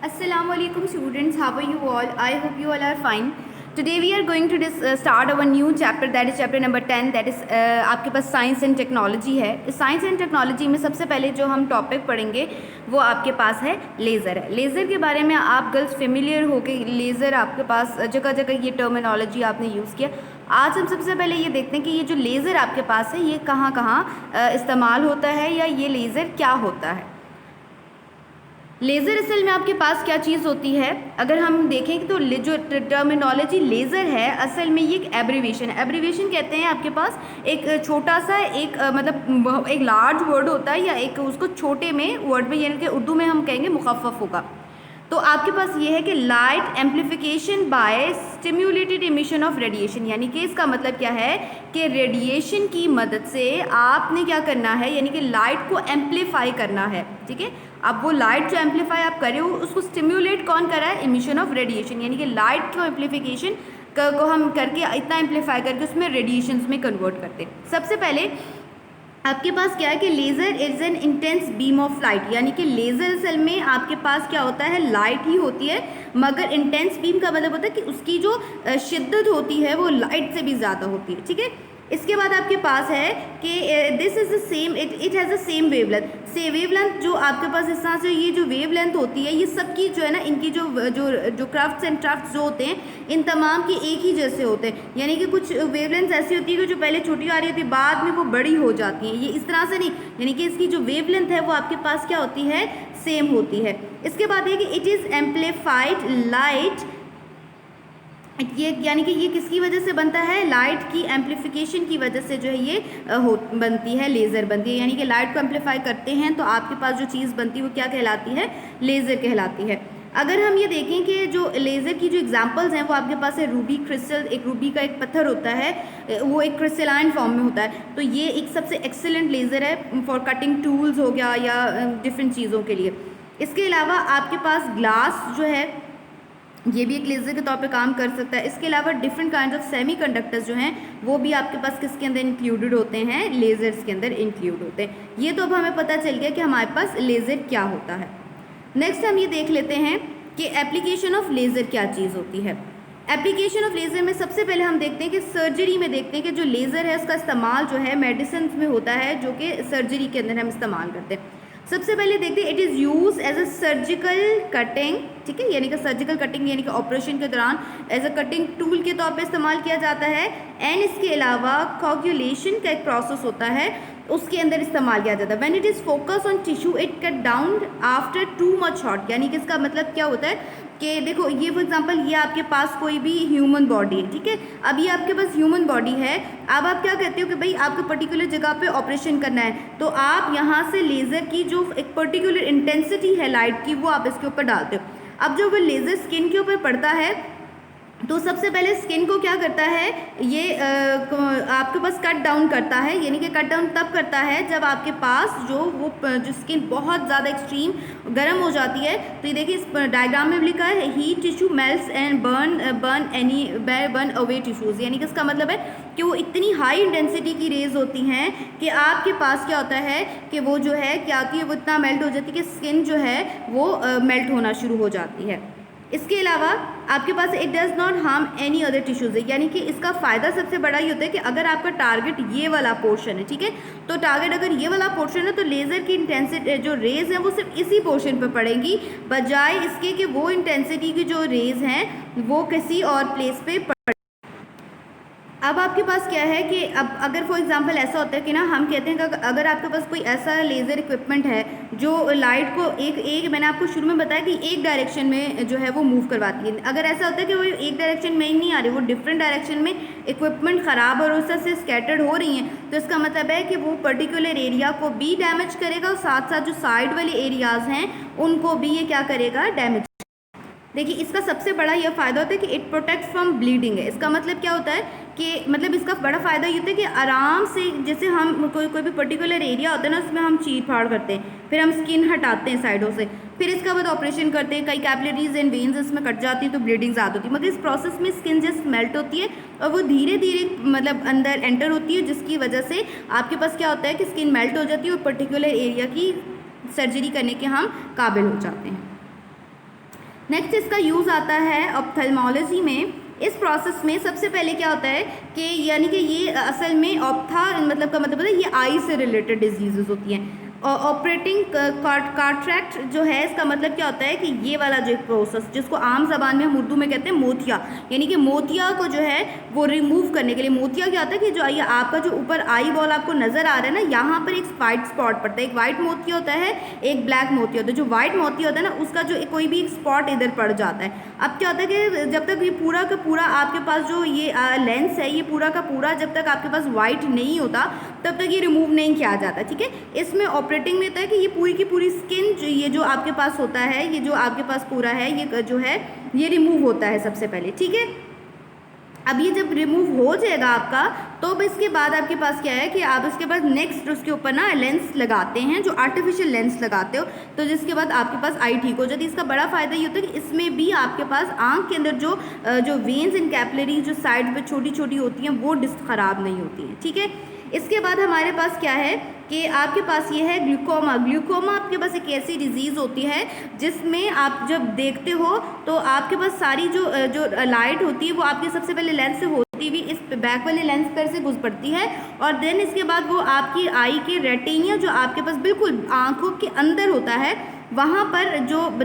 Assalamualaikum students, how are you all? I hope you all are fine. Today we are going to start our new chapter, that is chapter number 10, that is आपके पास science and technology है. इस science and technology में सबसे पहले जो हम topic पढ़ेंगे वो आपके पास है लेज़र है. लेज़र के बारे में आप गर्ल्स फेमिलियर हो के लेज़र आपके पास जगह जगह ये टर्मिनोलॉजी आपने यूज़ किया. आज हम सबसे पहले ये देखते हैं कि ये जो लेज़र आपके पास है ये कहाँ कहाँ इस्तेमाल होता है या ये लेज़र क्या होता है. लेज़र असल में आपके पास क्या चीज़ होती है, अगर हम देखें तो जो टर्मिनोलॉजी लेज़र है असल में ये एक एब्रीविएशन है. एब्रीविएशन कहते हैं आपके पास एक छोटा सा एक मतलब एक लार्ज वर्ड होता है या एक उसको छोटे में वर्ड में, यानी कि उर्दू में हम कहेंगे मुखफ़फ़ होगा. तो आपके पास ये है कि light amplification by stimulated emission of radiation, यानी कि इसका मतलब क्या है कि रेडिएशन की मदद से आपने क्या करना है, यानी कि लाइट को एम्प्लीफाई करना है. ठीक है, अब वो लाइट जो एम्प्लीफाई आप कर रहे हो उसको स्टिम्युलेट कौन कर रहा है, इमिशन ऑफ रेडिएशन, यानी कि लाइट को एम्प्लीफिकेशन को हम करके इतना एम्प्लीफाई करके उसमें रेडिएशंस में कन्वर्ट करते हैं. सबसे पहले आपके पास क्या है कि laser is an intense beam of light, यानी कि लेज़र असल में आपके पास क्या होता है, लाइट ही होती है, मगर इंटेंस बीम का मतलब होता है कि उसकी जो शिद्दत होती है वो लाइट से भी ज़्यादा होती है. ठीक है, इसके बाद आपके पास है कि this is the same, it has the same wavelength. से वेवलेंथ जो आपके पास इस तरह से ये जो वेवलेंथ होती है ये सबकी जो है ना, इनकी जो जो जो क्राफ्ट्स एंड ट्राफ्ट्स जो होते हैं इन तमाम की एक ही जैसे होते हैं. यानी कि कुछ वेवलेंथ ऐसी होती है कि जो पहले छोटी आ रही होती है बाद में वो बड़ी हो जाती हैं, ये इस तरह से नहीं, यानी कि इसकी जो वेवलेंथ है वो आपके पास क्या होती है, सेम होती है. इसके बाद ये कि इट इज़ एम्प्लीफाइड लाइट, ये यानी कि ये किसकी वजह से बनता है, लाइट की एम्प्लीफिकेशन की वजह से जो है ये बनती है, लेज़र बनती है. यानी कि लाइट को एम्प्लीफाई करते हैं तो आपके पास जो चीज़ बनती है वो क्या कहलाती है, लेज़र कहलाती है. अगर हम ये देखें कि जो लेज़र की जो एग्जांपल्स हैं वो आपके पास है रूबी क्रिस्टल, एक रूबी का एक पत्थर होता है, वो एक क्रिस्टलाइन फॉर्म में होता है, तो ये एक सबसे एक्सीलेंट लेज़र है फॉर कटिंग टूल्स हो गया या डिफरेंट चीज़ों के लिए. इसके अलावा आपके पास ग्लास जो है ये भी एक लेज़र के तौर पे काम कर सकता है. इसके अलावा different kind of semi conductors जो हैं वो भी आपके पास किसके अंदर इंक्लूडेड होते हैं, लेज़र्स के अंदर इंक्लूड होते हैं. ये तो अब हमें पता चल गया कि हमारे पास लेज़र क्या होता है. नेक्स्ट हम ये देख लेते हैं कि एप्लीकेशन ऑफ लेज़र क्या चीज़ होती है. एप्लीकेशन ऑफ लेज़र में सबसे पहले हम देखते हैं कि सर्जरी में देखते हैं कि जो लेज़र है उसका इस्तेमाल जो है मेडिसिन में होता है, जो कि सर्जरी के अंदर हम इस्तेमाल करते हैं. सबसे पहले देखते हैं it is use as a surgical cutting. ठीक है, यानी कि सर्जिकल कटिंग यानी कि ऑपरेशन के दौरान एज अ कटिंग टूल के तौर पे इस्तेमाल किया जाता है. एंड इसके अलावा कोगुलेशन का एक प्रोसेस होता है उसके अंदर इस्तेमाल किया जाता है. When it is focus on tissue it cut down after too much hot, यानी कि इसका मतलब क्या होता है कि देखो ये फॉर एग्जांपल ये आपके पास कोई भी ह्यूमन बॉडी है. ठीक है, अब ये आपके पास ह्यूमन बॉडी है, अब आप क्या कहते हो कि भाई आपको पर्टिकुलर जगह पे ऑपरेशन करना है, तो आप यहाँ से लेज़र की जो एक पर्टिकुलर इंटेंसिटी है लाइट की वो आप इसके ऊपर डालते हो. अब जब वो लेज़र स्किन के ऊपर पड़ता है तो सबसे पहले स्किन को क्या करता है, ये आपके पास कट डाउन करता है, यानी कि कट डाउन तब करता है जब आपके पास जो स्किन बहुत ज़्यादा एक्सट्रीम गर्म हो जाती है. तो ये देखिए इस डायग्राम में लिखा है heat tissue melts and burn away tissues, यानी कि इसका मतलब है कि वो इतनी हाई इंटेंसिटी की रेज होती हैं कि आपके पास क्या होता है कि वो जो है क्या होती है, वो इतना मेल्ट हो जाती है कि स्किन जो है वो मेल्ट होना शुरू हो जाती है. इसके अलावा आपके पास it does not harm any other tissues, यानी कि इसका फ़ायदा सबसे बड़ा ये होता है कि अगर आपका टारगेट ये वाला पोर्शन है, ठीक है, तो टारगेट अगर ये वाला पोर्शन है तो लेज़र की इंटेंसिटी जो रेज़ हैं वो सिर्फ इसी पोर्शन पर पड़ेंगी, बजाय इसके कि वो इंटेंसिटी की जो रेज़ हैं वो किसी और प्लेस पे पड़े. अब आपके पास क्या है कि अब अगर फॉर एग्जांपल ऐसा होता है कि ना हम कहते हैं कि अगर आपके पास कोई ऐसा लेज़र इक्विपमेंट है जो लाइट को एक मैंने आपको शुरू में बताया कि एक डायरेक्शन में जो है वो मूव करवाती है. अगर ऐसा होता है कि वो एक डायरेक्शन में ही नहीं आ रही, वो डिफरेंट डायरेक्शन में इक्विपमेंट ख़राब और उस से स्कैटर्ड हो रही हैं, तो इसका मतलब है कि वो पर्टिकुलर एरिया को भी डैमेज करेगा और साथ साथ जो साइड वाले एरियाज़ हैं उनको भी ये क्या करेगा, डैमेज. देखिए इसका सबसे बड़ा यह फ़ायदा होता है कि इट प्रोटेक्ट फ्रॉम ब्लीडिंग है. इसका मतलब क्या होता है कि मतलब इसका बड़ा फ़ायदा ये होता है कि आराम से जैसे हम कोई भी पर्टिकुलर एरिया होता है ना उसमें हम चीर फाड़ करते हैं, फिर हम स्किन हटाते हैं साइडों से, फिर इसका बाद ऑपरेशन करते हैं, कई कैपिलरीज एंड वेन्स इसमें कट जाती हैं तो ब्लीडिंग ज़्यादा होती है, मगर इस प्रोसेस में स्किन जस्ट मेल्ट होती है और वो धीरे धीरे मतलब अंदर एंटर होती है, जिसकी वजह से आपके पास क्या होता है कि स्किन मेल्ट हो जाती है और पर्टिकुलर एरिया की सर्जरी करने के हम काबिल हो जाते हैं. नेक्स्ट इसका यूज़ आता है ऑप्थेल्मोलॉजी में। इस प्रोसेस में सबसे पहले क्या होता है कि यानी कि ये असल में ऑप्था मतलब का मतलब है ये आई से रिलेटेड डिजीज़ होती हैं। ऑपरेटिंग काट्रैक्ट जो है इसका मतलब क्या होता है कि ये वाला जो प्रोसेस जिसको आम जबान में हम उर्दू में कहते हैं मोतिया, यानी कि मोतिया को जो है वो रिमूव करने के लिए, मोतिया क्या होता है कि जो ये आपका जो ऊपर आई बॉल आपको नज़र आ रहा है ना, यहाँ पर एक वाइट स्पॉट पड़ता है। एक वाइट मोतिया होता है, एक ब्लैक मोतिया होता है। जो वाइट मोतिया होता है ना उसका जो कोई भी एक स्पॉट इधर पड़ जाता है। अब क्या होता है कि जब तक ये पूरा का पूरा आपके पास जो ये लेंस है ये पूरा का पूरा जब तक आपके पास वाइट नहीं होता तब तक ये रिमूव नहीं किया जाता, ठीक है। इसमें ऑपरेटिंग में होता है कि ये पूरी की पूरी स्किन जो ये जो आपके पास होता है, ये जो आपके पास पूरा है ये जो है ये रिमूव होता है सबसे पहले, ठीक है। अब ये जब रिमूव हो जाएगा आपका तो अब इसके बाद आपके पास क्या है कि आप उसके बाद नेक्स्ट उसके ऊपर ना लेंस लगाते हैं, जो आर्टिफिशियल लेंस लगाते हो, तो जिसके बाद आपके पास आई ठीक हो जाती है। इसका बड़ा फ़ायदा ये होता है कि इसमें भी आपके पास आँख के अंदर जो वेन्स एंड कैपिलरी जो साइड पे छोटी छोटी होती हैं वो ख़राब नहीं होती हैं, ठीक है। इसके बाद हमारे पास क्या है कि आपके पास ये है ग्लूकोमा। ग्लूकोमा आपके पास एक ऐसी डिजीज़ होती है जिसमें आप जब देखते हो तो आपके पास सारी जो लाइट होती है वो आपके सबसे पहले लेंस से होती हुई इस बैक वाले लेंस पर से गुजर पड़ती है और देन इसके बाद वो आपकी आई के रेटिना जो आपके पास बिल्कुल आँखों के अंदर होता है वहाँ पर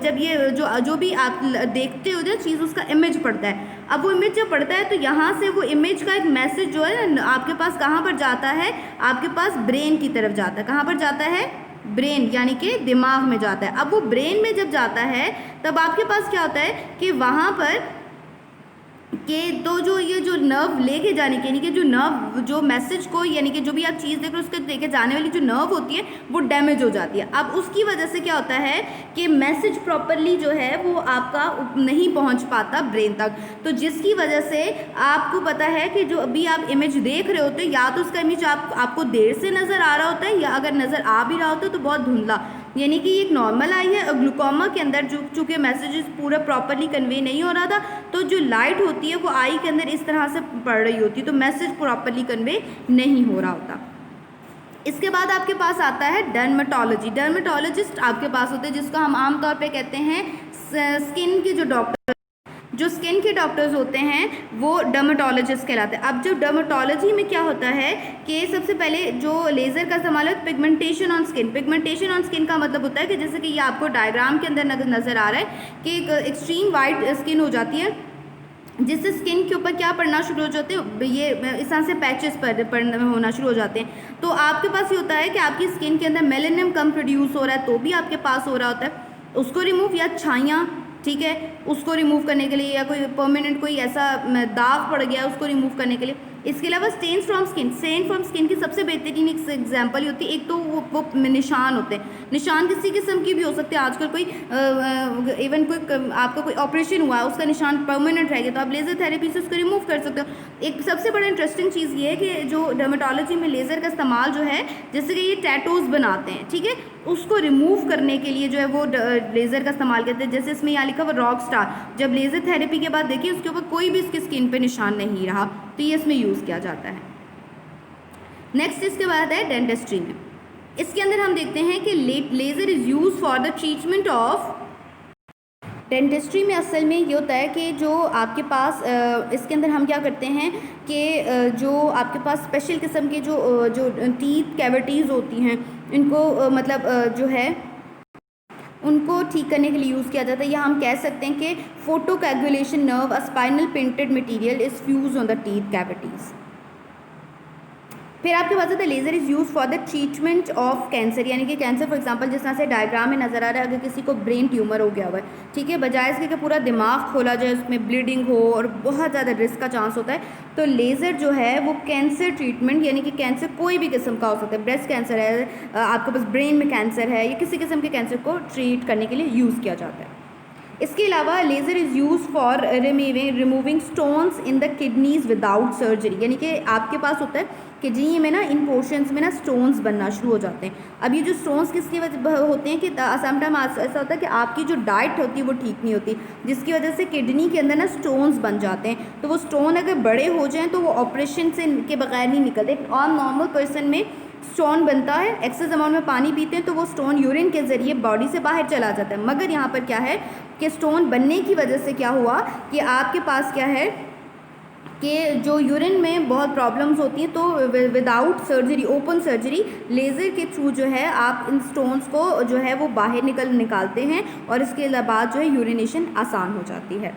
जब ये जो भी आप देखते हो जो चीज़ उसका इमेज पड़ता है। अब वो इमेज जब पड़ता है तो यहाँ से वो इमेज का एक मैसेज जो है ना आपके पास कहाँ पर जाता है, आपके पास ब्रेन की तरफ जाता है। कहाँ पर जाता है? ब्रेन, यानी कि दिमाग में जाता है। अब वो ब्रेन में जब जाता है तब आपके पास क्या होता है कि वहाँ पर कि तो जो नर्व लेके जाने के यानी कि जो नर्व जो मैसेज को यानी कि जो भी आप चीज़ देख रहे हो उसके लेके जाने वाली जो नर्व होती है वो डैमेज हो जाती है। अब उसकी वजह से क्या होता है कि मैसेज प्रॉपरली जो है वो आपका नहीं पहुंच पाता ब्रेन तक, तो जिसकी वजह से आपको पता है कि जो अभी आप इमेज देख रहे होते हो या तो उसका इमेज आपको देर से नज़र आ रहा होता है या अगर नज़र आ भी रहा होता है तो बहुत धुंधला, यानी कि एक नॉर्मल आई है। और ग्लूकोमा के अंदर चूँकि मैसेजेस पूरा प्रॉपरली कन्वे नहीं हो रहा था तो जो लाइट होती है वो आई के अंदर इस तरह से पड़ रही होती है तो मैसेज प्रॉपरली कन्वे नहीं हो रहा होता। इसके बाद आपके पास आता है डर्मेटोलॉजी। डर्मेटोलॉजिस्ट आपके पास होते हैं जिसको हम आमतौर पे कहते हैं स्किन के जो स्किन के डॉक्टर्स होते हैं वो डर्मेटोलॉजिस्ट कहलाते हैं। अब जो डर्मेटोलॉजी में क्या होता है कि सबसे पहले जो लेज़र का इस्तेमाल है pigmentation on skin. Pigmentation on skin का मतलब होता है कि जैसे कि ये आपको डायग्राम के अंदर नज़र आ रहा है कि एक एक्सट्रीम वाइट स्किन हो जाती है जिससे स्किन के ऊपर क्या पड़ना शुरू हो जाते हैं, ये इस तरह से पैचेस पड़ना होना शुरू हो जाते हैं। तो आपके पास ये होता है कि आपकी स्किन के अंदर मेलेनियम कम प्रोड्यूस हो रहा है तो भी आपके पास हो रहा होता है, उसको रिमूव, या छाइयाँ, ठीक है, उसको रिमूव करने के लिए, या कोई परमानेंट कोई ऐसा दाग पड़ गया उसको रिमूव करने के लिए। इसके अलावा स्टेन फ्रॉम स्किन की सबसे बेहतरीन एक एग्जांपल ही होती है। एक तो वो निशान होते हैं, निशान किसी किस्म की भी हो सकते हैं। आजकल कोई इवन कोई आपका कोई ऑपरेशन हुआ है उसका निशान परमानेंट रह गया तो आप लेज़र थेरेपी से उसको रिमूव कर सकते हो। एक सबसे बड़ा इंटरेस्टिंग चीज़ ये है कि जो डर्मेटोलॉजी में लेज़र का इस्तेमाल जो है, जैसे कि ये टैटूज़ बनाते हैं, ठीक है, उसको रिमूव करने के लिए जो है वो लेज़र का इस्तेमाल करते हैं। जैसे इसमें यहाँ लिखा हुआ रॉक स्टार, जब लेज़र थेरेपी के बाद देखिए उसके ऊपर कोई भी इसकी स्किन पे निशान नहीं रहा तो ये इसमें यूज़ किया जाता है। नेक्स्ट इसके बाद है डेंटिस्ट्री में। इसके अंदर हम देखते हैं कि laser is use for the treatment of. Dentistry में असल में ये होता है कि जो आपके पास इसके अंदर हम क्या करते हैं कि जो आपके पास स्पेशल किस्म के जो टीथ कैविटीज़ होती हैं इनको मतलब जो है उनको ठीक करने के लिए यूज़ किया जाता है। या हम कह सकते हैं कि photocoagulation nerve a spinal painted material is fuse on the teeth cavities. फिर आपके पास आता है laser is use for the treatment of cancer, यानी कि कैंसर फॉर एग्जांपल जिस तरह से डायग्राम में नज़र आ रहा है, अगर किसी को ब्रेन ट्यूमर हो गया हुआ है, ठीक है, बजाय इसके कि पूरा दिमाग खोला जाए उसमें ब्लीडिंग हो और बहुत ज़्यादा रिस्क का चांस होता है, तो लेज़र जो है वो कैंसर ट्रीटमेंट, यानी कि कैंसर कोई भी किस्म का हो सकता है, ब्रेस्ट कैंसर है, आपके पास ब्रेन में कैंसर है, या किसी किस्म के कैंसर को ट्रीट करने के लिए यूज़ किया जाता है। इसके अलावा laser is use for removing stones in the kidneys without surgery, यानी कि आपके पास होता है किडनी में ना इन पोर्शंस में ना स्टोन्स बनना शुरू हो जाते हैं। अब ये जो स्टोन्स किसकी वजह होते हैं कि समटाइम ऐसा होता है कि आपकी जो डाइट होती है वो ठीक नहीं होती, जिसकी वजह से किडनी के अंदर ना स्टोन्स बन जाते हैं। तो वो स्टोन अगर बड़े हो जाएँ तो वो ऑपरेशन से के बगैर नहीं निकलते। और नॉर्मल पर्सन में स्टोन बनता है, एक्सेस अमाउंट में पानी पीते हैं तो वो स्टोन यूरिन के ज़रिए बॉडी से बाहर चला जाता है। मगर यहाँ पर क्या है कि स्टोन बनने की वजह से क्या हुआ कि आपके पास क्या है कि जो यूरिन में बहुत प्रॉब्लम्स होती हैं, तो without surgery, open surgery, laser के थ्रू जो है आप इन स्टोन्स को जो है वो बाहर निकालते हैं और इसके बाद जो है यूरिनेशन आसान हो जाती है।